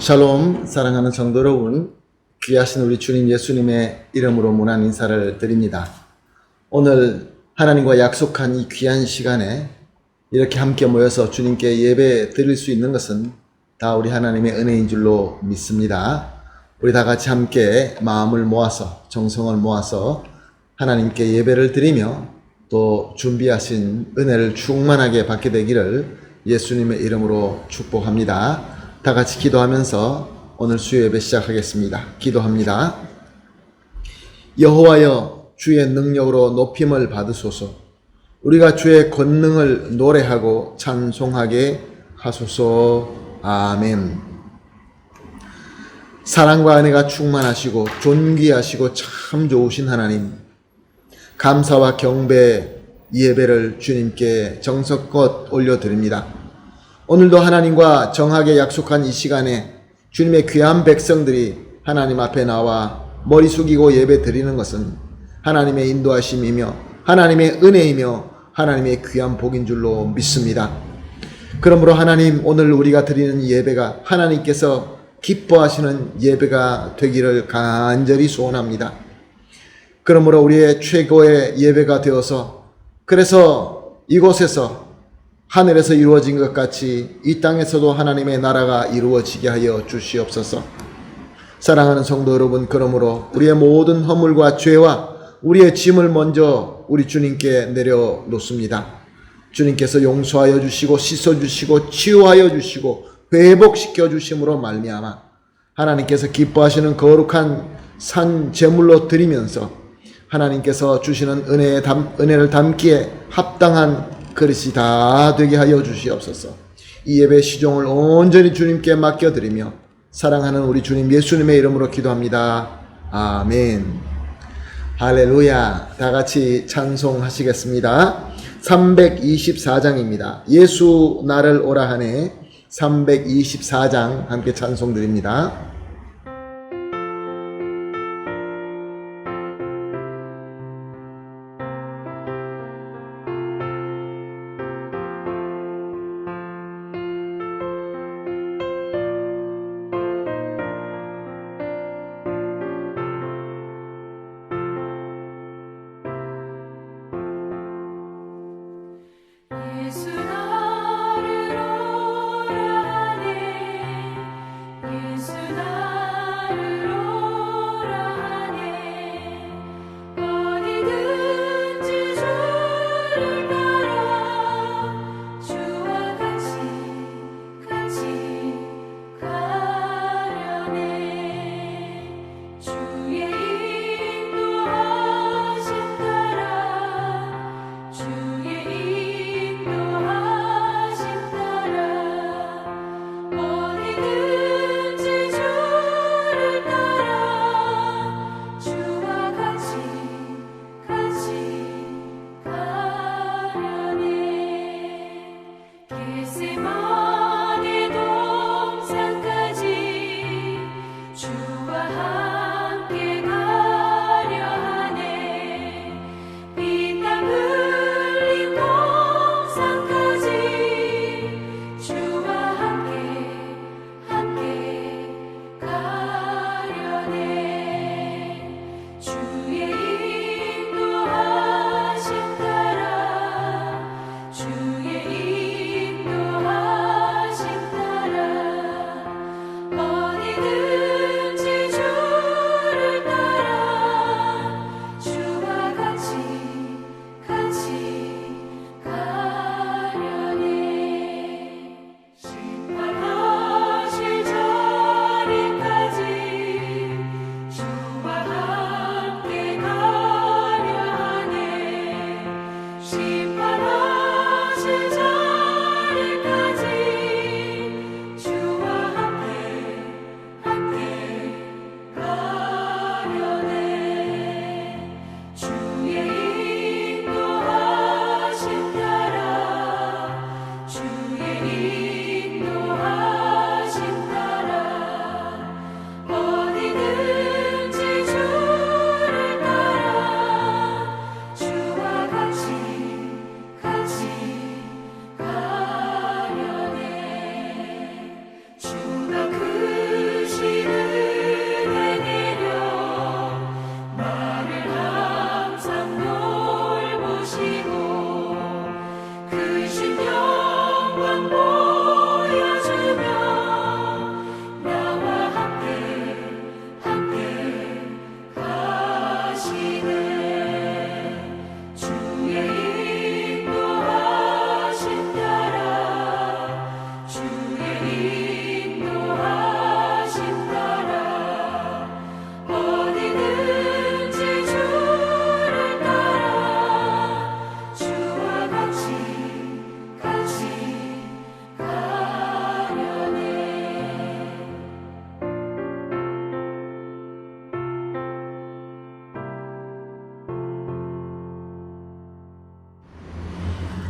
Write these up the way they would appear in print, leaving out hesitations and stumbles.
샬롬, 사랑하는 성도 여러분, 귀하신 우리 주님 예수님의 이름으로 문안 인사를 드립니다. 오늘 하나님과 약속한 이 귀한 시간에 이렇게 함께 모여서 주님께 예배 드릴 수 있는 것은 다 우리 하나님의 은혜인 줄로 믿습니다. 우리 다 같이 함께 마음을 모아서, 정성을 모아서 하나님께 예배를 드리며 또 준비하신 은혜를 충만하게 받게 되기를 예수님의 이름으로 축복합니다. 다 같이 기도하면서 오늘 수요 예배 시작하겠습니다. 기도합니다. 여호와여, 주의 능력으로 높임을 받으소서. 우리가 주의 권능을 노래하고 찬송하게 하소서. 아멘. 사랑과 은혜가 충만하시고 존귀하시고 참 좋으신 하나님, 감사와 경배 예배를 주님께 정성껏 올려드립니다. 오늘도 하나님과 정하게 약속한 이 시간에 주님의 귀한 백성들이 하나님 앞에 나와 머리 숙이고 예배 드리는 것은 하나님의 인도하심이며 하나님의 은혜이며 하나님의 귀한 복인 줄로 믿습니다. 그러므로 하나님, 오늘 우리가 드리는 예배가 하나님께서 기뻐하시는 예배가 되기를 간절히 소원합니다. 그러므로 우리의 최고의 예배가 되어서, 그래서 이곳에서 하늘에서 이루어진 것 같이 이 땅에서도 하나님의 나라가 이루어지게 하여 주시옵소서. 사랑하는 성도 여러분, 그러므로 우리의 모든 허물과 죄와 우리의 짐을 먼저 우리 주님께 내려놓습니다. 주님께서 용서하여 주시고 씻어주시고 치유하여 주시고 회복시켜 주심으로 말미암아 하나님께서 기뻐하시는 거룩한 산 제물로 드리면서 하나님께서 주시는 은혜를 담기에 합당한 그릇이 다 되게 하여 주시옵소서. 이 예배 시종을 온전히 주님께 맡겨드리며 사랑하는 우리 주님 예수님의 이름으로 기도합니다. 아멘. 할렐루야. 다 같이 찬송하시겠습니다. 324장입니다. 예수 나를 오라 하네. 324장 함께 찬송드립니다. 예수 나를 오라 하네. 예수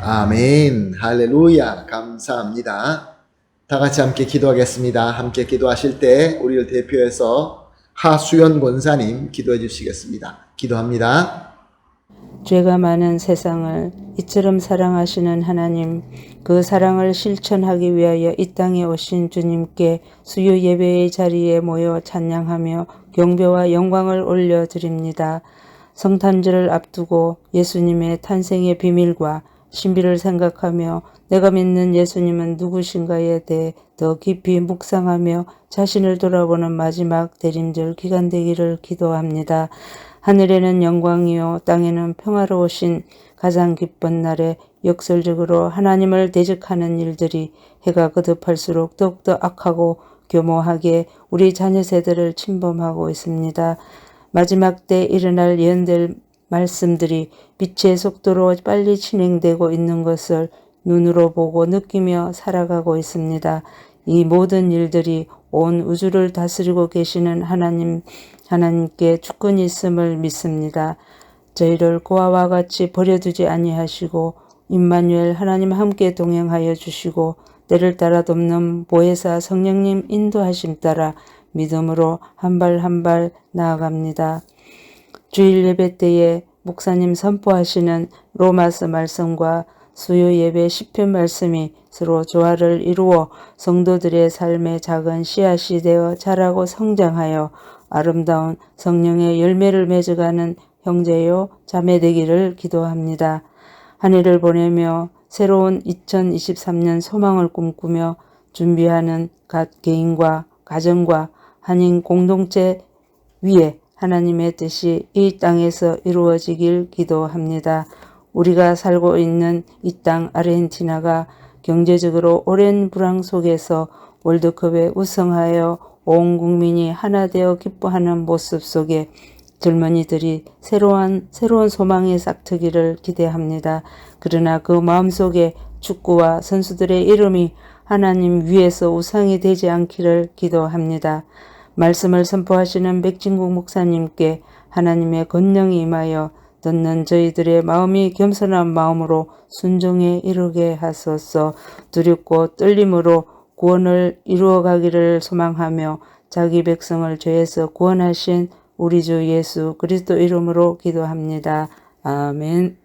아멘. 할렐루야. 감사합니다. 다 같이 함께 기도하겠습니다. 함께 기도하실 때 우리를 대표해서 하수연 권사님 기도해 주시겠습니다. 기도합니다. 죄가 많은 세상을 이처럼 사랑하시는 하나님, 그 사랑을 실천하기 위하여 이 땅에 오신 주님께 수요 예배의 자리에 모여 찬양하며 경배와 영광을 올려드립니다. 성탄절을 앞두고 예수님의 탄생의 비밀과 신비를 생각하며 내가 믿는 예수님은 누구신가에 대해 더 깊이 묵상하며 자신을 돌아보는 마지막 대림절 기간 되기를 기도합니다. 하늘에는 영광이요 땅에는 평화로우신 가장 기쁜 날에 역설적으로 하나님을 대적하는 일들이 해가 거듭할수록 더욱더 악하고 교모하게 우리 자녀 세대를 침범하고 있습니다. 마지막 때 일어날 예언될 말씀들이 빛의 속도로 빨리 진행되고 있는 것을 눈으로 보고 느끼며 살아가고 있습니다. 이 모든 일들이 온 우주를 다스리고 계시는 하나님께 주권이 있음을 믿습니다. 저희를 고아와 같이 버려두지 아니하시고 임마누엘 하나님 함께 동행하여 주시고 때를 따라 돕는 보혜사 성령님 인도하심 따라 믿음으로 한 발 한 발 나아갑니다. 주일 예배 때에 목사님 선포하시는 로마서 말씀과 수요 예배 시편 말씀이 서로 조화를 이루어 성도들의 삶의 작은 씨앗이 되어 자라고 성장하여 아름다운 성령의 열매를 맺어가는 형제요 자매 되기를 기도합니다. 한 해를 보내며 새로운 2023년 소망을 꿈꾸며 준비하는 각 개인과 가정과 한인 공동체 위에 하나님의 뜻이 이 땅에서 이루어지길 기도합니다. 우리가 살고 있는 이 땅 아르헨티나가 경제적으로 오랜 불황 속에서 월드컵에 우승하여 온 국민이 하나 되어 기뻐하는 모습 속에 젊은이들이 새로운 소망의 싹트기를 기대합니다. 그러나 그 마음속에 축구와 선수들의 이름이 하나님 위에서 우상이 되지 않기를 기도합니다. 말씀을 선포하시는 백진국 목사님께 하나님의 권능이 임하여 듣는 저희들의 마음이 겸손한 마음으로 순종에 이르게 하소서. 두렵고 떨림으로 구원을 이루어가기를 소망하며 자기 백성을 죄에서 구원하신 우리 주 예수 그리스도 이름으로 기도합니다. 아멘.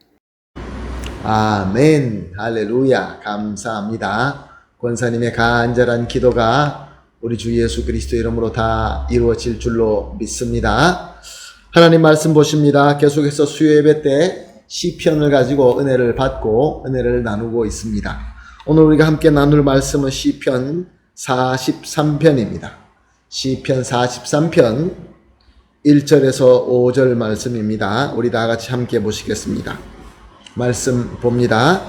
아멘. 할렐루야. 감사합니다. 권사님의 간절한 기도가 우리 주 예수 그리스도 이름으로 다 이루어질 줄로 믿습니다. 하나님 말씀 보십니다. 계속해서 수요 예배 때 시편을 가지고 은혜를 받고 은혜를 나누고 있습니다. 오늘 우리가 함께 나눌 말씀은 시편 43편입니다. 시편 43편 1절에서 5절 말씀입니다. 우리 다 같이 함께 보시겠습니다. 말씀 봅니다.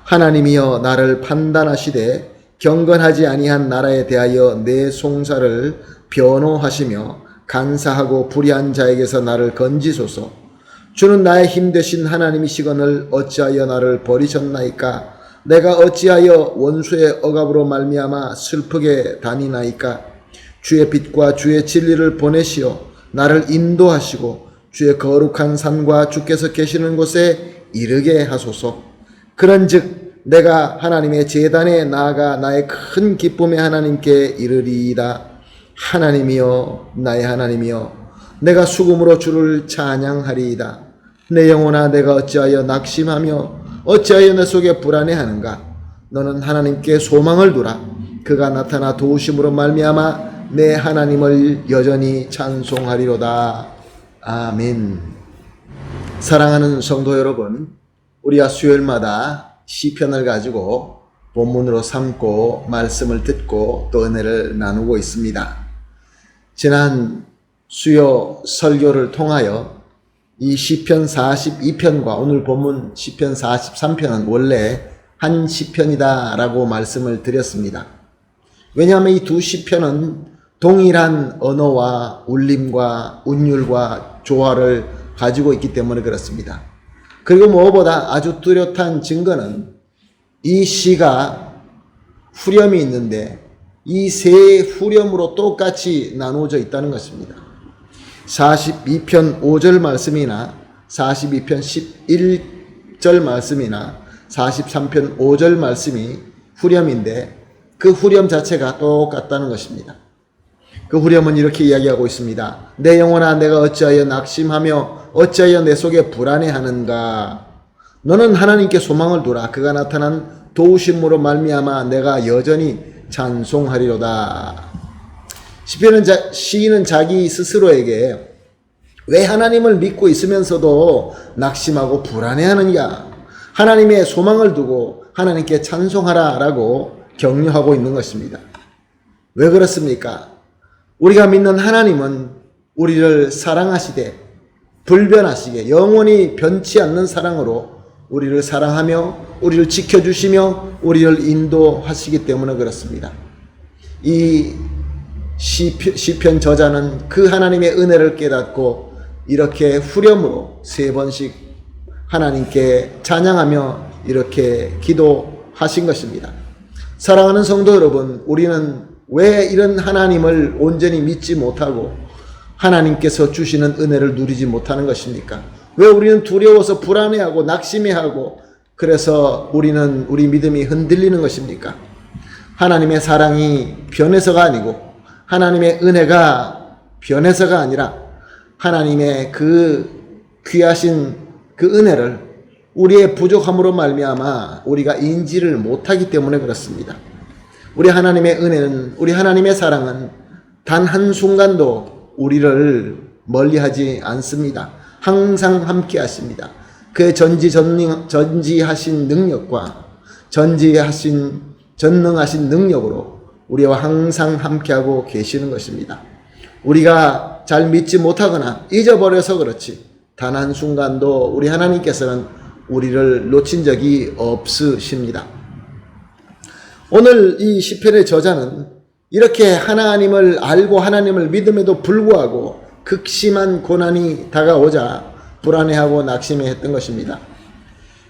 하나님이여 나를 판단하시되 경건하지 아니한 나라에 대하여 내 송사를 변호하시며 간사하고 불의한 자에게서 나를 건지소서. 주는 나의 힘 되신 하나님이시거늘 어찌하여 나를 버리셨나이까? 내가 어찌하여 원수의 억압으로 말미암아 슬프게 다니나이까? 주의 빛과 주의 진리를 보내시어 나를 인도하시고 주의 거룩한 산과 주께서 계시는 곳에 이르게 하소서. 그런즉 내가 하나님의 제단에 나아가 나의 큰 기쁨의 하나님께 이르리이다. 하나님이여 나의 하나님이여 내가 수금으로 주를 찬양하리이다. 내 영혼아 내가 어찌하여 낙심하며 어찌하여 내 속에 불안해하는가? 너는 하나님께 소망을 두라. 그가 나타나 도우심으로 말미암아 내 하나님을 여전히 찬송하리로다. 아멘. 사랑하는 성도 여러분, 우리가 수요일마다 시편을 가지고 본문으로 삼고 말씀을 듣고 또 은혜를 나누고 있습니다. 지난 수요 설교를 통하여 이 시편 42편과 오늘 본문 시편 43편은 원래 한 시편이다 라고 말씀을 드렸습니다. 왜냐하면 이 두 시편은 동일한 언어와 울림과 운율과 조화를 가지고 있기 때문에 그렇습니다. 그리고 무엇보다 아주 뚜렷한 증거는 이 시가 후렴이 있는데 이 세 후렴으로 똑같이 나누어져 있다는 것입니다. 42편 5절 말씀이나 42편 11절 말씀이나 43편 5절 말씀이 후렴인데 그 후렴 자체가 똑같다는 것입니다. 그 후렴은 이렇게 이야기하고 있습니다. 내 영혼아 내가 어찌하여 낙심하며 어찌하여 내 속에 불안해하는가. 너는 하나님께 소망을 두라. 그가 나타난 도우심으로 말미암아 내가 여전히 찬송하리로다. 시인은 자기 스스로에게 왜 하나님을 믿고 있으면서도 낙심하고 불안해하느냐. 하나님의 소망을 두고 하나님께 찬송하라 라고 격려하고 있는 것입니다. 왜 그렇습니까? 우리가 믿는 하나님은 우리를 사랑하시되 불변하시게 영원히 변치 않는 사랑으로 우리를 사랑하며 우리를 지켜주시며 우리를 인도하시기 때문에 그렇습니다. 이 시편 저자는 그 하나님의 은혜를 깨닫고 이렇게 후렴으로 3번씩 하나님께 찬양하며 이렇게 기도하신 것입니다. 사랑하는 성도 여러분, 우리는 왜 이런 하나님을 온전히 믿지 못하고 하나님께서 주시는 은혜를 누리지 못하는 것입니까? 왜 우리는 두려워서 불안해하고 낙심해하고 그래서 우리 믿음이 흔들리는 것입니까? 하나님의 사랑이 변해서가 아니고 하나님의 은혜가 변해서가 아니라 하나님의 그 귀하신 그 은혜를 우리의 부족함으로 말미암아 우리가 인지를 못하기 때문에 그렇습니다. 우리 하나님의 은혜는, 우리 하나님의 사랑은 단 한순간도 우리를 멀리하지 않습니다. 항상 함께 하십니다. 그의 전지하신 능력과 전능하신 능력으로 우리와 항상 함께하고 계시는 것입니다. 우리가 잘 믿지 못하거나 잊어버려서 그렇지 단 한순간도 우리 하나님께서는 우리를 놓친 적이 없으십니다. 오늘 이 시편의 저자는 이렇게 하나님을 알고 하나님을 믿음에도 불구하고 극심한 고난이 다가오자 불안해하고 낙심해했던 것입니다.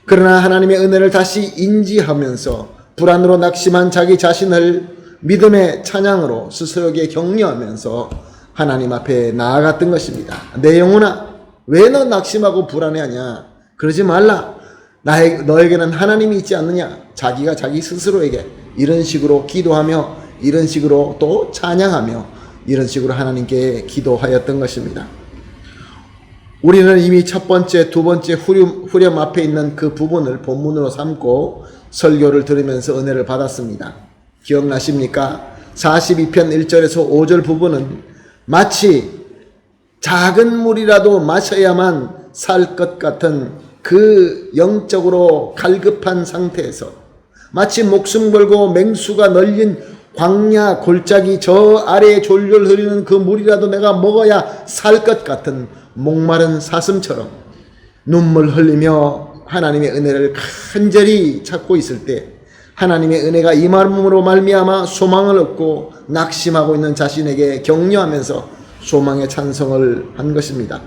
그러나 하나님의 은혜를 다시 인지하면서 불안으로 낙심한 자기 자신을 믿음의 찬양으로 스스로에게 격려하면서 하나님 앞에 나아갔던 것입니다. 내 영혼아 왜 너 낙심하고 불안해하냐. 그러지 말라. 너에게는 하나님이 있지 않느냐. 자기가 자기 스스로에게 이런 식으로 기도하며 이런 식으로 또 찬양하며 이런 식으로 하나님께 기도하였던 것입니다. 우리는 이미 첫 번째, 두 번째 후렴 앞에 있는 그 부분을 본문으로 삼고 설교를 들으면서 은혜를 받았습니다. 기억나십니까? 42편 1절에서 5절 부분은 마치 작은 물이라도 마셔야만 살 것 같은 그 영적으로 갈급한 상태에서 마치 목숨 걸고 맹수가 널린 광야 골짜기 저 아래에 졸졸 흐르는 그 물이라도 내가 먹어야 살 것 같은 목마른 사슴처럼 눈물 흘리며 하나님의 은혜를 간절히 찾고 있을 때 하나님의 은혜가 임함으로 말미암아 소망을 얻고 낙심하고 있는 자신에게 격려하면서 소망의 찬성을 한 것입니다.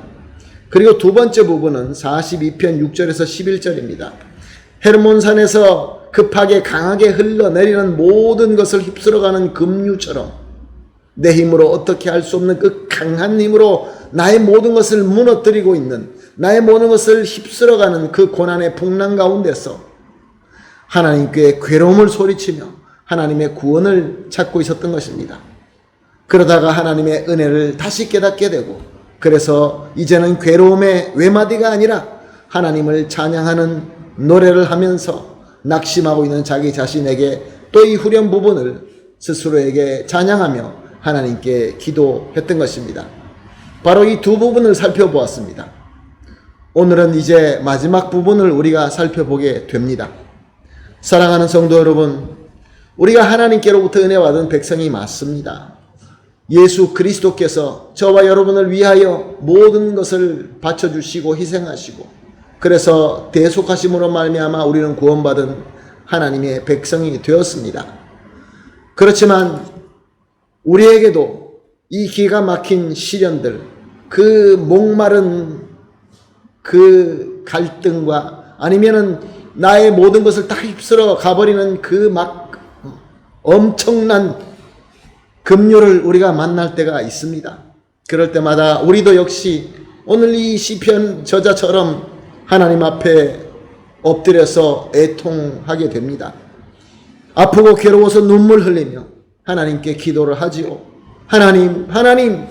그리고 두 번째 부분은 42편 6절에서 11절입니다. 헤르몬산에서 급하게 강하게 흘러내리는 모든 것을 휩쓸어가는 급류처럼 내 힘으로 어떻게 할 수 없는 그 강한 힘으로 나의 모든 것을 무너뜨리고 있는, 나의 모든 것을 휩쓸어가는 그 고난의 풍랑 가운데서 하나님께 괴로움을 소리치며 하나님의 구원을 찾고 있었던 것입니다. 그러다가 하나님의 은혜를 다시 깨닫게 되고, 그래서 이제는 괴로움의 외마디가 아니라 하나님을 찬양하는 노래를 하면서 낙심하고 있는 자기 자신에게 또 이 후렴 부분을 스스로에게 찬양하며 하나님께 기도했던 것입니다. 바로 이 두 부분을 살펴보았습니다. 오늘은 이제 마지막 부분을 우리가 살펴보게 됩니다. 사랑하는 성도 여러분, 우리가 하나님께로부터 은혜 받은 백성이 맞습니다. 예수 그리스도께서 저와 여러분을 위하여 모든 것을 바쳐주시고 희생하시고, 그래서 대속하심으로 말미암아 우리는 구원받은 하나님의 백성이 되었습니다. 그렇지만 우리에게도 이 기가 막힌 시련들, 그 목마른 그 갈등과 아니면은 나의 모든 것을 다 휩쓸어 가버리는 그 막 엄청난 급류를 우리가 만날 때가 있습니다. 그럴 때마다 우리도 역시 오늘 이 시편 저자처럼 하나님 앞에 엎드려서 애통하게 됩니다. 아프고 괴로워서 눈물 흘리며 하나님께 기도를 하지요. 하나님,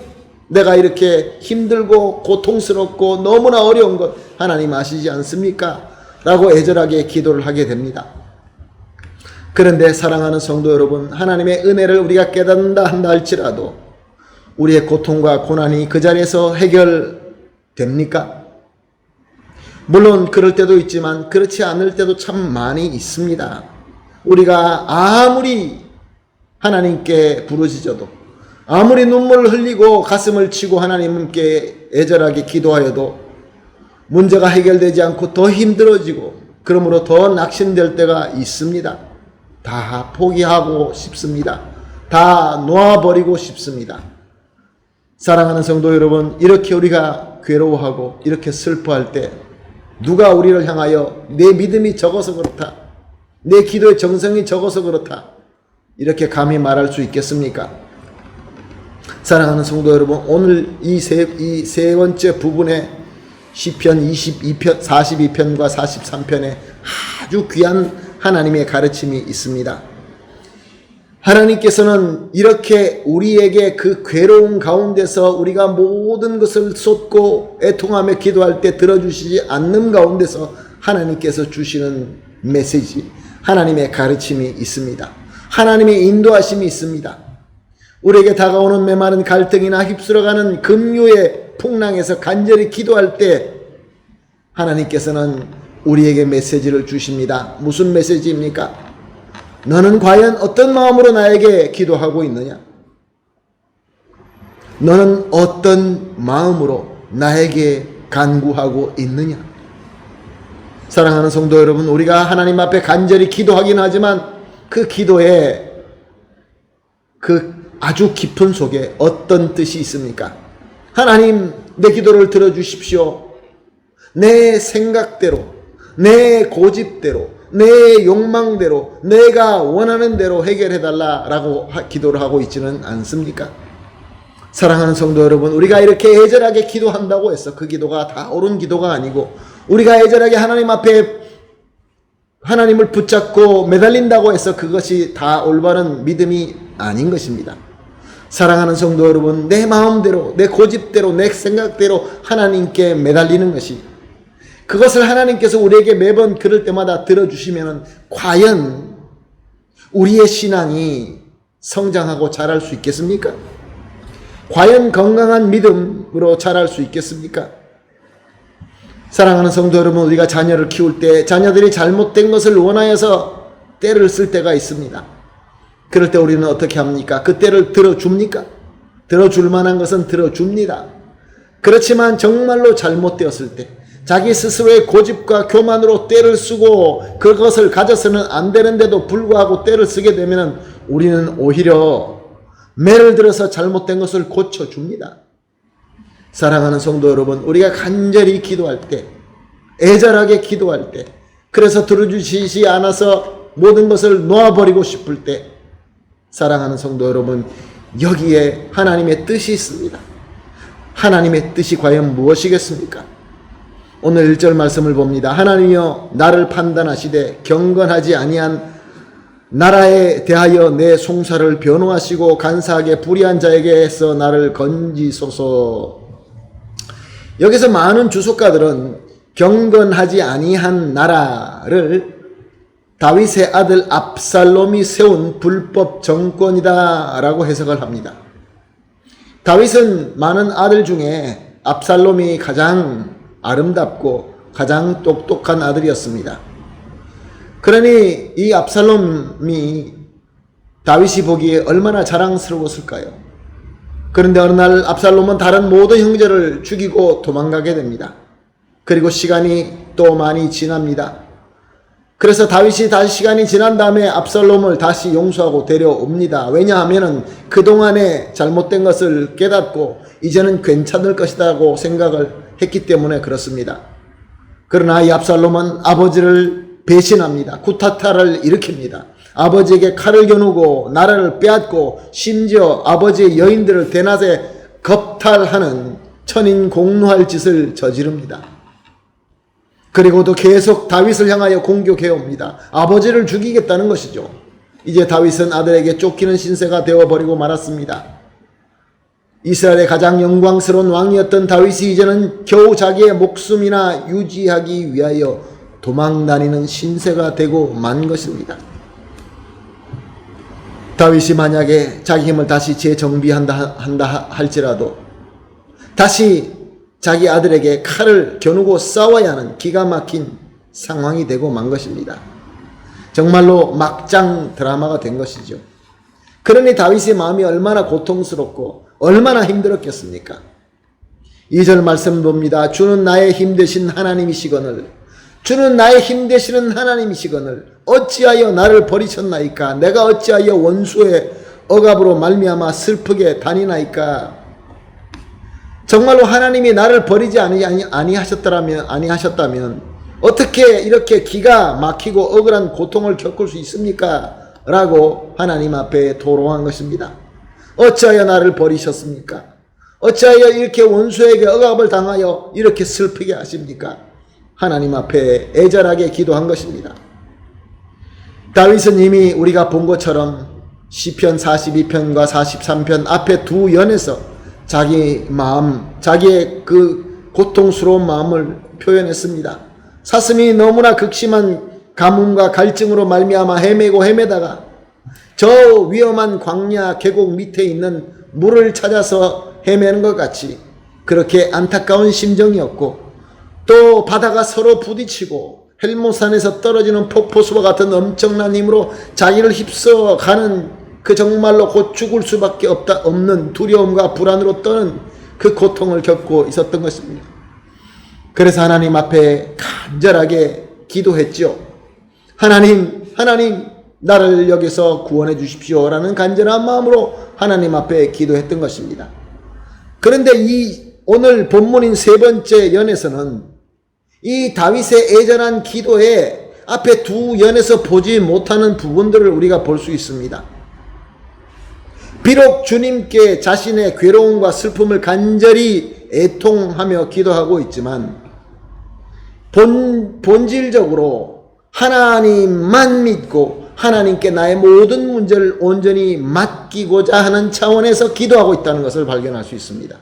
내가 이렇게 힘들고 고통스럽고 너무나 어려운 것 하나님 아시지 않습니까? 라고 애절하게 기도를 하게 됩니다. 그런데 사랑하는 성도 여러분, 하나님의 은혜를 우리가 깨닫는다 한다 할지라도 우리의 고통과 고난이 그 자리에서 해결됩니까? 물론 그럴 때도 있지만 그렇지 않을 때도 참 많이 있습니다. 우리가 아무리 하나님께 부르짖어도, 아무리 눈물을 흘리고 가슴을 치고 하나님께 애절하게 기도하여도 문제가 해결되지 않고 더 힘들어지고, 그러므로 더 낙심될 때가 있습니다. 다 포기하고 싶습니다. 다 놓아버리고 싶습니다. 사랑하는 성도 여러분, 이렇게 우리가 괴로워하고 이렇게 슬퍼할 때 누가 우리를 향하여 내 믿음이 적어서 그렇다, 내 기도의 정성이 적어서 그렇다, 이렇게 감히 말할 수 있겠습니까? 사랑하는 성도 여러분, 오늘 이 세 번째 부분에 시편 42편과 43편에 아주 귀한 하나님의 가르침이 있습니다. 하나님께서는 이렇게 우리에게 그 괴로운 가운데서 우리가 모든 것을 쏟고 애통하며 기도할 때 들어주시지 않는 가운데서 하나님께서 주시는 메시지, 하나님의 가르침이 있습니다. 하나님의 인도하심이 있습니다. 우리에게 다가오는 메마른 갈등이나 휩쓸어가는 급류의 풍랑에서 간절히 기도할 때 하나님께서는 우리에게 메시지를 주십니다. 무슨 메시지입니까? 너는 과연 어떤 마음으로 나에게 기도하고 있느냐? 너는 어떤 마음으로 나에게 간구하고 있느냐? 사랑하는 성도 여러분, 우리가 하나님 앞에 간절히 기도하긴 하지만 그 기도에 그 아주 깊은 속에 어떤 뜻이 있습니까? 하나님, 내 기도를 들어주십시오. 내 생각대로, 내 고집대로, 내 욕망대로, 내가 원하는 대로 해결해달라라고 기도를 하고 있지는 않습니까? 사랑하는 성도 여러분, 우리가 이렇게 애절하게 기도한다고 해서 그 기도가 다 옳은 기도가 아니고, 우리가 애절하게 하나님 앞에 하나님을 붙잡고 매달린다고 해서 그것이 다 올바른 믿음이 아닌 것입니다. 사랑하는 성도 여러분, 내 마음대로, 내 고집대로, 내 생각대로 하나님께 매달리는 것이, 그것을 하나님께서 우리에게 매번 그럴 때마다 들어주시면 과연 우리의 신앙이 성장하고 자랄 수 있겠습니까? 과연 건강한 믿음으로 자랄 수 있겠습니까? 사랑하는 성도 여러분, 우리가 자녀를 키울 때 자녀들이 잘못된 것을 원하여서 때를 쓸 때가 있습니다. 그럴 때 우리는 어떻게 합니까? 그 때를 들어줍니까? 들어줄 만한 것은 들어줍니다. 그렇지만 정말로 잘못되었을 때, 자기 스스로의 고집과 교만으로 때를 쓰고 그것을 가져서는 안 되는데도 불구하고 때를 쓰게 되면 우리는 오히려 매를 들어서 잘못된 것을 고쳐줍니다. 사랑하는 성도 여러분, 우리가 간절히 기도할 때, 애절하게 기도할 때, 그래서 들어주시지 않아서 모든 것을 놓아버리고 싶을 때, 사랑하는 성도 여러분, 여기에 하나님의 뜻이 있습니다. 하나님의 뜻이 과연 무엇이겠습니까? 오늘 1절 말씀을 봅니다. 하나님이여 나를 판단하시되 경건하지 아니한 나라에 대하여 내 송사를 변호하시고 간사하게 불의한 자에게서 나를 건지소서. 여기서 많은 주석가들은 경건하지 아니한 나라를 다윗의 아들 압살롬이 세운 불법 정권이다 라고 해석을 합니다. 다윗은 많은 아들 중에 압살롬이 가장 아름답고 가장 똑똑한 아들이었습니다. 그러니 이 압살롬이 다윗이 보기에 얼마나 자랑스러웠을까요? 그런데 어느 날 압살롬은 다른 모든 형제를 죽이고 도망가게 됩니다. 그리고 시간이 또 많이 지납니다. 그래서 다윗이 다시 시간이 지난 다음에 압살롬을 다시 용서하고 데려옵니다. 왜냐하면 그동안에 잘못된 것을 깨닫고 이제는 괜찮을 것이라고 생각을 했기 때문에 그렇습니다. 그러나 이 압살롬은 아버지를 배신합니다. 쿠타타를 일으킵니다. 아버지에게 칼을 겨누고 나라를 빼앗고 심지어 아버지의 여인들을 대낮에 겁탈하는 천인공노할 짓을 저지릅니다. 그리고도 계속 다윗을 향하여 공격해 옵니다. 아버지를 죽이겠다는 것이죠. 이제 다윗은 아들에게 쫓기는 신세가 되어버리고 말았습니다. 이스라엘의 가장 영광스러운 왕이었던 다윗이 이제는 겨우 자기의 목숨이나 유지하기 위하여 도망다니는 신세가 되고 만 것입니다. 다윗이 만약에 자기 힘을 다시 재정비한다 할지라도 다시 자기 아들에게 칼을 겨누고 싸워야 하는 기가 막힌 상황이 되고 만 것입니다. 정말로 막장 드라마가 된 것이죠. 그러니 다윗의 마음이 얼마나 고통스럽고 얼마나 힘들었겠습니까? 2절 말씀 봅니다. 주는 나의 힘 되신 하나님이시거늘, 주는 나의 힘 되시는 하나님이시거늘 어찌하여 나를 버리셨나이까? 내가 어찌하여 원수의 억압으로 말미암아 슬프게 다니나이까? 정말로 하나님이 나를 버리지 아니하셨다면 어떻게 이렇게 기가 막히고 억울한 고통을 겪을 수 있습니까? 라고 하나님 앞에 도롱한 것입니다. 어찌하여 나를 버리셨습니까? 어찌하여 이렇게 원수에게 억압을 당하여 이렇게 슬프게 하십니까? 하나님 앞에 애절하게 기도한 것입니다. 다윗은 이미 우리가 본 것처럼 시편 42편과 43편 앞에 두 연에서 자기 마음, 자기의 그 고통스러운 마음을 표현했습니다. 사슴이 너무나 극심한 가뭄과 갈증으로 말미암아 헤매다가 저 위험한 광야 계곡 밑에 있는 물을 찾아서 헤매는 것 같이 그렇게 안타까운 심정이었고, 또 바다가 서로 부딪히고 헬모산에서 떨어지는 폭포수와 같은 엄청난 힘으로 자기를 휩써가는 그 정말로 곧 죽을 수밖에 없는 두려움과 불안으로 떠는 그 고통을 겪고 있었던 것입니다. 그래서 하나님 앞에 간절하게 기도했죠. 하나님 나를 여기서 구원해 주십시오 라는 간절한 마음으로 하나님 앞에 기도했던 것입니다. 그런데 이 오늘 본문인 세 번째 연에서는 이 다윗의 애절한 기도에 앞에 두 연에서 보지 못하는 부분들을 우리가 볼 수 있습니다. 비록 주님께 자신의 괴로움과 슬픔을 간절히 애통하며 기도하고 있지만 본질적으로 하나님만 믿고 하나님께 나의 모든 문제를 온전히 맡기고자 하는 차원에서 기도하고 있다는 것을 발견할 수 있습니다.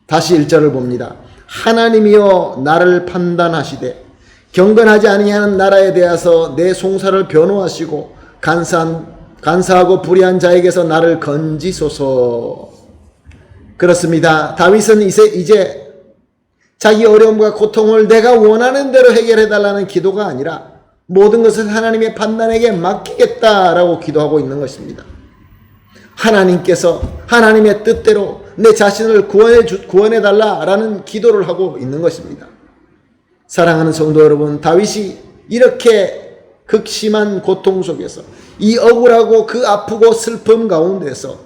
다시 1절을 봅니다. 하나님이여 나를 판단하시되 경건하지 아니하는 나라에 대하여 내 송사를 변호하시고 간사하고 불의한 자에게서 나를 건지소서. 그렇습니다. 다윗은 이제 자기 어려움과 고통을 내가 원하는 대로 해결해달라는 기도가 아니라 모든 것을 하나님의 판단에게 맡기겠다라고 기도하고 있는 것입니다. 하나님께서 하나님의 뜻대로 내 자신을 구원해달라라는 기도를 하고 있는 것입니다. 사랑하는 성도 여러분, 다윗이 이렇게 극심한 고통 속에서 이 억울하고 그 아프고 슬픔 가운데서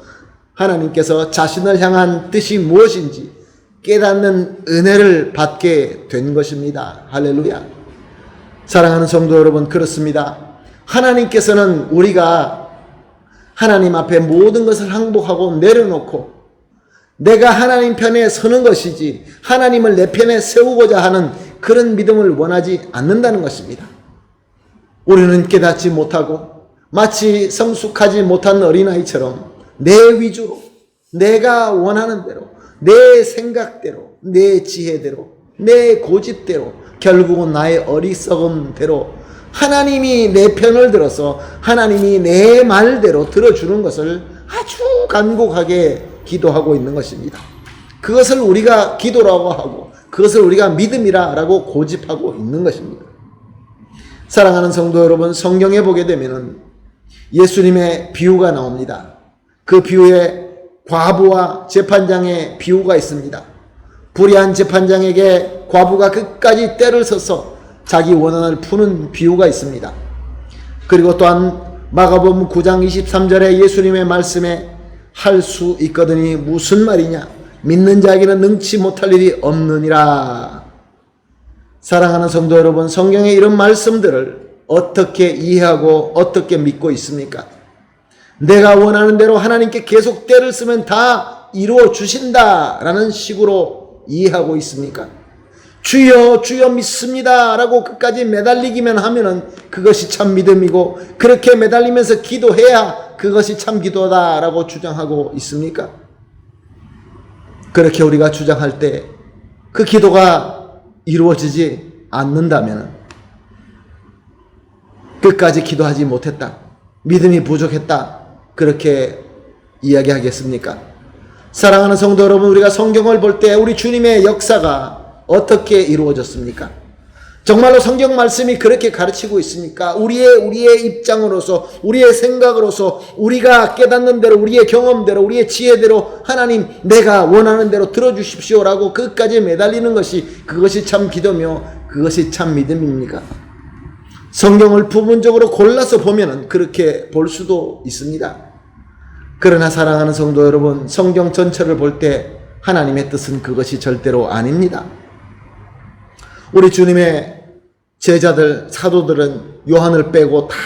하나님께서 자신을 향한 뜻이 무엇인지 깨닫는 은혜를 받게 된 것입니다. 할렐루야. 사랑하는 성도 여러분, 그렇습니다. 하나님께서는 우리가 하나님 앞에 모든 것을 항복하고 내려놓고 내가 하나님 편에 서는 것이지 하나님을 내 편에 세우고자 하는 그런 믿음을 원하지 않는다는 것입니다. 우리는 깨닫지 못하고 마치 성숙하지 못한 어린아이처럼 내 위주로 내가 원하는 대로 내 생각대로 내 지혜대로 내 고집대로 결국은 나의 어리석음대로 하나님이 내 편을 들어서 하나님이 내 말대로 들어주는 것을 아주 간곡하게 기도하고 있는 것입니다. 그것을 우리가 기도라고 하고 그것을 우리가 믿음이라고 고집하고 있는 것입니다. 사랑하는 성도 여러분, 성경에 보게 되면 예수님의 비유가 나옵니다. 그 비유에 과부와 재판장의 비유가 있습니다. 불의한 재판장에게 과부가 끝까지 때를 써서 자기 원한을 푸는 비유가 있습니다. 그리고 또한 마가복음 9장 23절에 예수님의 말씀에 할 수 있거든이 무슨 말이냐, 믿는 자에게는 능치 못할 일이 없느니라. 사랑하는 성도 여러분, 성경의 이런 말씀들을 어떻게 이해하고 어떻게 믿고 있습니까? 내가 원하는 대로 하나님께 계속 때를 쓰면 다 이루어 주신다라는 식으로 이해하고 있습니까? 주여 주여 믿습니다 라고 끝까지 매달리기만 하면은 그것이 참 믿음이고, 그렇게 매달리면서 기도해야 그것이 참 기도다 라고 주장하고 있습니까? 그렇게 우리가 주장할 때 그 기도가 이루어지지 않는다면 끝까지 기도하지 못했다, 믿음이 부족했다, 그렇게 이야기하겠습니까? 사랑하는 성도 여러분, 우리가 성경을 볼 때 우리 주님의 역사가 어떻게 이루어졌습니까? 정말로 성경 말씀이 그렇게 가르치고 있습니까? 우리의 입장으로서, 우리의 생각으로서, 우리가 깨닫는 대로, 우리의 경험대로, 우리의 지혜대로 하나님 내가 원하는 대로 들어주십시오라고 끝까지 매달리는 것이, 그것이 참 기도며 그것이 참 믿음입니까? 성경을 부분적으로 골라서 보면은 그렇게 볼 수도 있습니다. 그러나 사랑하는 성도 여러분, 성경 전체를 볼 때 하나님의 뜻은 그것이 절대로 아닙니다. 우리 주님의 제자들, 사도들은 요한을 빼고 다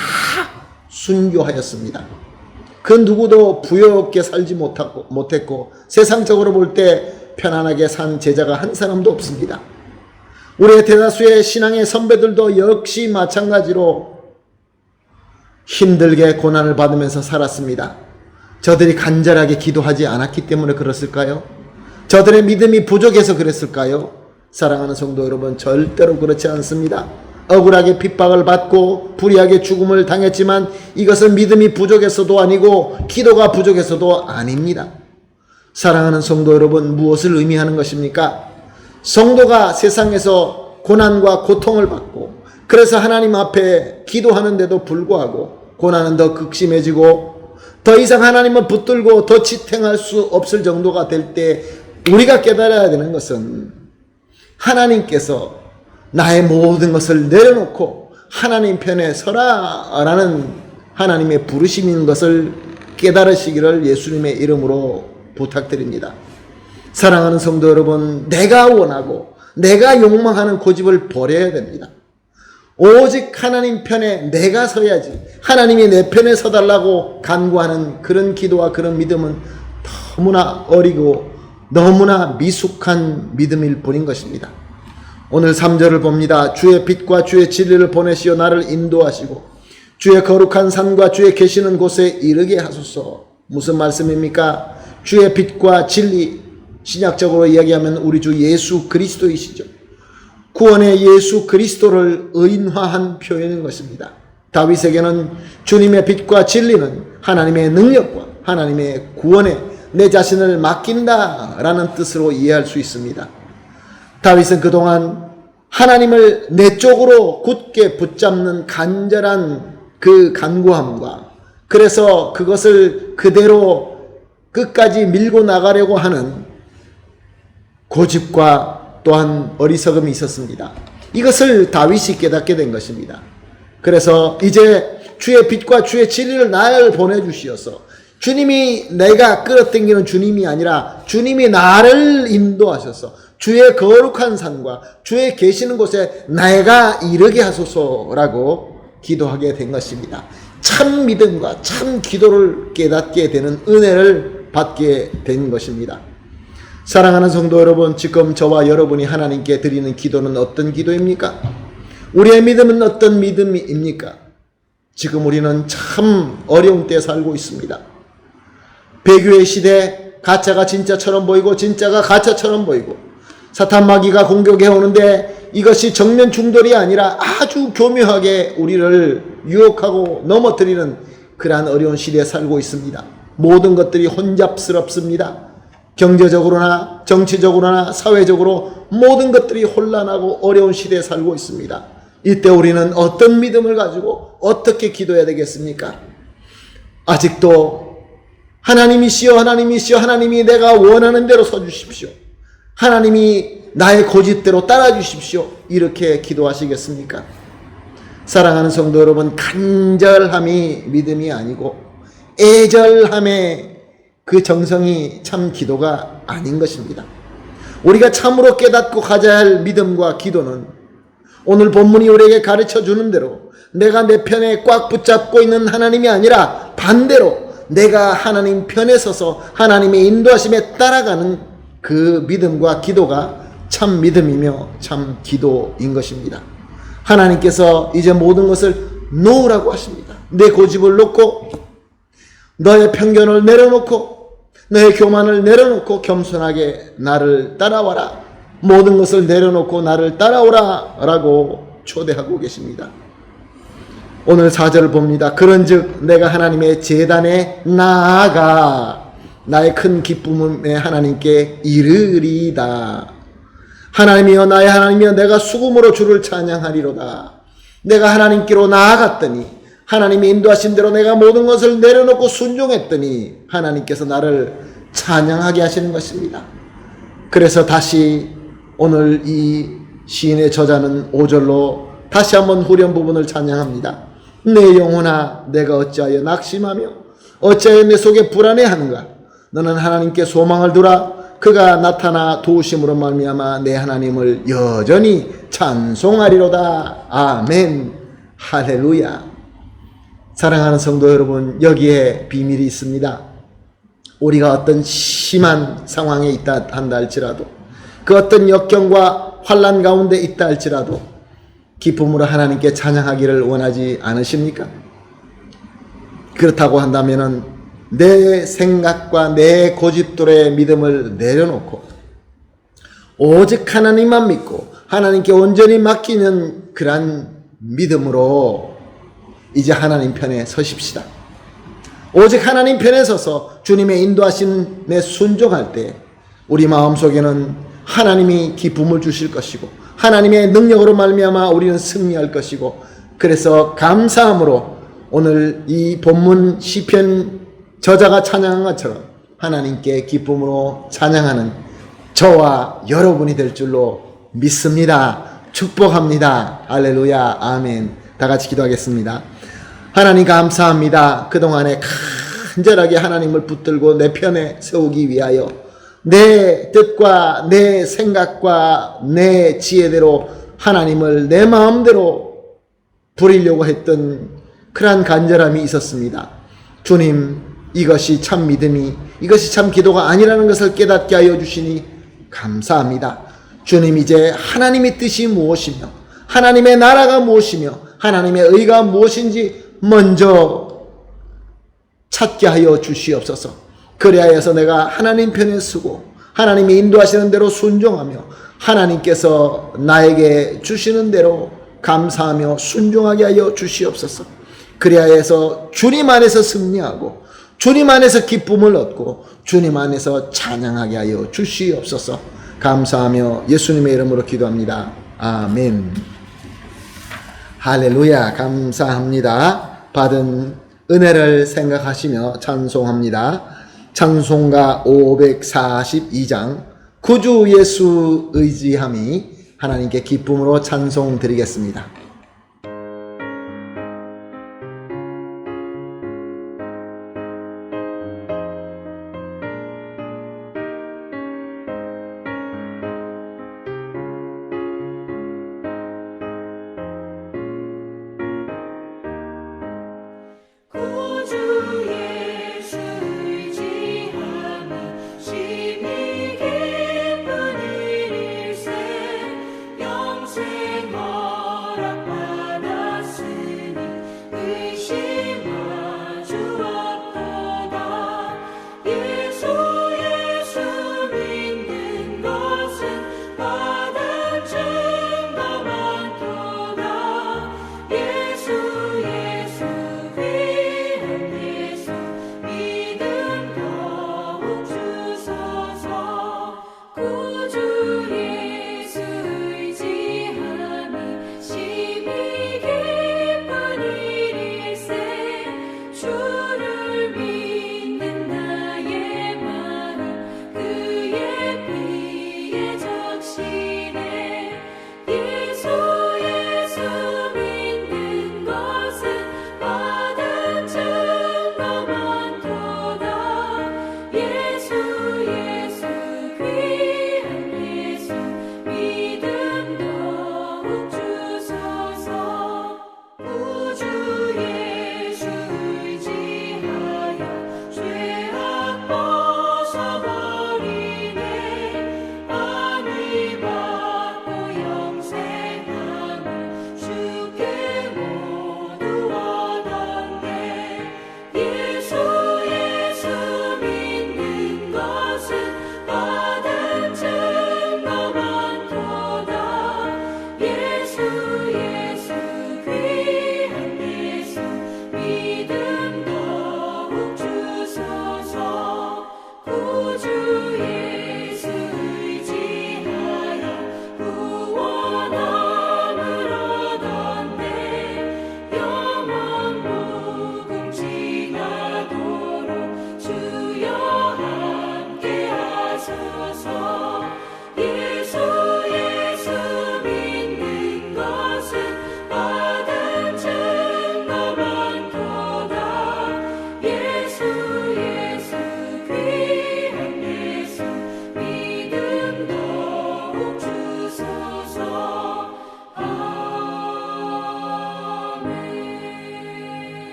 순교하였습니다. 그 누구도 부여없게 살지 못했고 세상적으로 볼 때 편안하게 산 제자가 한 사람도 없습니다. 우리의 대다수의 신앙의 선배들도 역시 마찬가지로 힘들게 고난을 받으면서 살았습니다. 저들이 간절하게 기도하지 않았기 때문에 그랬을까요? 저들의 믿음이 부족해서 그랬을까요? 사랑하는 성도 여러분, 절대로 그렇지 않습니다. 억울하게 핍박을 받고 불의하게 죽음을 당했지만 이것은 믿음이 부족해서도 아니고 기도가 부족해서도 아닙니다. 사랑하는 성도 여러분, 무엇을 의미하는 것입니까? 성도가 세상에서 고난과 고통을 받고, 그래서 하나님 앞에 기도하는데도 불구하고 고난은 더 극심해지고 더 이상 하나님을 붙들고 더 지탱할 수 없을 정도가 될 때 우리가 깨달아야 되는 것은, 하나님께서 나의 모든 것을 내려놓고 하나님 편에 서라라는 하나님의 부르심인 것을 깨달으시기를 예수님의 이름으로 부탁드립니다. 사랑하는 성도 여러분, 내가 원하고 내가 욕망하는 고집을 버려야 됩니다. 오직 하나님 편에 내가 서야지, 하나님이 내 편에 서달라고 간구하는 그런 기도와 그런 믿음은 너무나 어리고 너무나 미숙한 믿음일 뿐인 것입니다. 오늘 3절을 봅니다. 주의 빛과 주의 진리를 보내시어 나를 인도하시고 주의 거룩한 산과 주의 계시는 곳에 이르게 하소서. 무슨 말씀입니까? 주의 빛과 진리, 신약적으로 이야기하면 우리 주 예수 그리스도이시죠. 구원의 예수 그리스도를 의인화한 표현인 것입니다. 다윗에게는 주님의 빛과 진리는 하나님의 능력과 하나님의 구원에 내 자신을 맡긴다라는 뜻으로 이해할 수 있습니다. 다윗은 그동안 하나님을 내 쪽으로 굳게 붙잡는 간절한 그 간구함과, 그래서 그것을 그대로 끝까지 밀고 나가려고 하는 고집과 또한 어리석음이 있었습니다. 이것을 다윗이 깨닫게 된 것입니다. 그래서 이제 주의 빛과 주의 진리를 나를 보내주시어서, 주님이 내가 끌어당기는 주님이 아니라 주님이 나를 인도하셔서 주의 거룩한 산과 주의 계시는 곳에 내가 이르게 하소서라고 기도하게 된 것입니다. 참 믿음과 참 기도를 깨닫게 되는 은혜를 받게 된 것입니다. 사랑하는 성도 여러분, 지금 저와 여러분이 하나님께 드리는 기도는 어떤 기도입니까? 우리의 믿음은 어떤 믿음입니까? 지금 우리는 참 어려운 때에 살고 있습니다. 배교의 시대, 가짜가 진짜처럼 보이고 진짜가 가짜처럼 보이고 사탄 마귀가 공격해 오는데 이것이 정면 충돌이 아니라 아주 교묘하게 우리를 유혹하고 넘어뜨리는 그러한 어려운 시대에 살고 있습니다. 모든 것들이 혼잡스럽습니다. 경제적으로나 정치적으로나 사회적으로 모든 것들이 혼란하고 어려운 시대에 살고 있습니다. 이때 우리는 어떤 믿음을 가지고 어떻게 기도해야 되겠습니까? 아직도 하나님이시여 하나님이시여 하나님이 내가 원하는 대로 서주십시오, 하나님이 나의 고집대로 따라주십시오, 이렇게 기도하시겠습니까? 사랑하는 성도 여러분, 간절함이 믿음이 아니고 애절함의 그 정성이 참 기도가 아닌 것입니다. 우리가 참으로 깨닫고 가져야 할 믿음과 기도는 오늘 본문이 우리에게 가르쳐 주는 대로 내가 내 편에 꽉 붙잡고 있는 하나님이 아니라 반대로 내가 하나님 편에 서서 하나님의 인도하심에 따라가는 그 믿음과 기도가 참 믿음이며 참 기도인 것입니다. 하나님께서 이제 모든 것을 놓으라고 하십니다. 내 고집을 놓고 너의 편견을 내려놓고 너의 교만을 내려놓고 겸손하게 나를 따라와라. 모든 것을 내려놓고 나를 따라오라 라고 초대하고 계십니다. 오늘 4절을 봅니다. 그런즉 내가 하나님의 제단에 나아가 나의 큰 기쁨에 하나님께 이르리다. 하나님이여 나의 하나님이여 내가 수금으로 주를 찬양하리로다. 내가 하나님께로 나아갔더니 하나님이 인도하신 대로 내가 모든 것을 내려놓고 순종했더니 하나님께서 나를 찬양하게 하시는 것입니다. 그래서 다시 오늘 이 시인의 저자는 5절로 다시 한번 후렴 부분을 찬양합니다. 내 영혼아 내가 어찌하여 낙심하며 어찌하여 내 속에 불안해하는가. 너는 하나님께 소망을 두라. 그가 나타나 도우심으로 말미암아 내 하나님을 여전히 찬송하리로다. 아멘. 할렐루야. 사랑하는 성도 여러분, 여기에 비밀이 있습니다. 우리가 어떤 심한 상황에 있다 한다 할지라도, 그 어떤 역경과 환난 가운데 있다 할지라도 기쁨으로 하나님께 찬양하기를 원하지 않으십니까? 그렇다고 한다면은 내 생각과 내 고집들의 믿음을 내려놓고 오직 하나님만 믿고 하나님께 온전히 맡기는 그러한 믿음으로 이제 하나님 편에 서십시다. 오직 하나님 편에 서서 주님의 인도하심에 순종할 때 우리 마음속에는 하나님이 기쁨을 주실 것이고 하나님의 능력으로 말미암아 우리는 승리할 것이고, 그래서 감사함으로 오늘 이 본문 시편 저자가 찬양한 것처럼 하나님께 기쁨으로 찬양하는 저와 여러분이 될 줄로 믿습니다. 축복합니다. 할렐루야. 아멘. 다 같이 기도하겠습니다. 하나님 감사합니다. 그동안에 간절하게 하나님을 붙들고 내 편에 세우기 위하여 내 뜻과 내 생각과 내 지혜대로 하나님을 내 마음대로 부리려고 했던 그러한 간절함이 있었습니다. 주님, 이것이 참 믿음이, 이것이 참 기도가 아니라는 것을 깨닫게 하여 주시니 감사합니다. 주님, 이제 하나님의 뜻이 무엇이며 하나님의 나라가 무엇이며 하나님의 의가 무엇인지 먼저 찾게 하여 주시옵소서. 그리하여서 내가 하나님 편에 서고 하나님이 인도하시는 대로 순종하며 하나님께서 나에게 주시는 대로 감사하며 순종하게 하여 주시옵소서. 그리하여서 주님 안에서 승리하고 주님 안에서 기쁨을 얻고 주님 안에서 찬양하게 하여 주시옵소서. 감사하며 예수님의 이름으로 기도합니다. 아멘. 할렐루야. 감사합니다. 받은 은혜를 생각하시며 찬송합니다. 찬송가 542장 구주 예수 의지함이 하나님께 기쁨으로 찬송 드리겠습니다. 영생 허락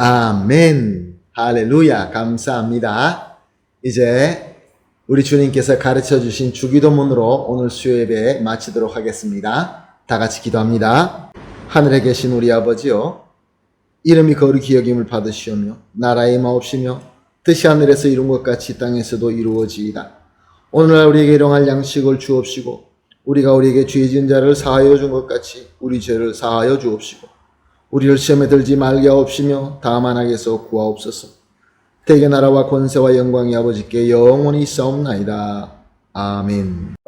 아멘. 할렐루야. 감사합니다. 이제 우리 주님께서 가르쳐 주신 주기도문으로 오늘 수요 예배 마치도록 하겠습니다. 다 같이 기도합니다. 하늘에 계신 우리 아버지요, 이름이 거룩히 여김을 받으시오며 나라의 마옵시며 뜻이 하늘에서 이룬 것 같이 땅에서도 이루어지이다. 오늘날 우리에게 일용할 양식을 주옵시고 우리가 우리에게 죄 지은 자를 사하여 준 것 같이 우리 죄를 사하여 주옵시고 우리를 시험에 들지 말게 하옵시며 다만 악에서 구하옵소서. 대개 나라와 권세와 영광이 아버지께 영원히 있사옵나이다. 아멘.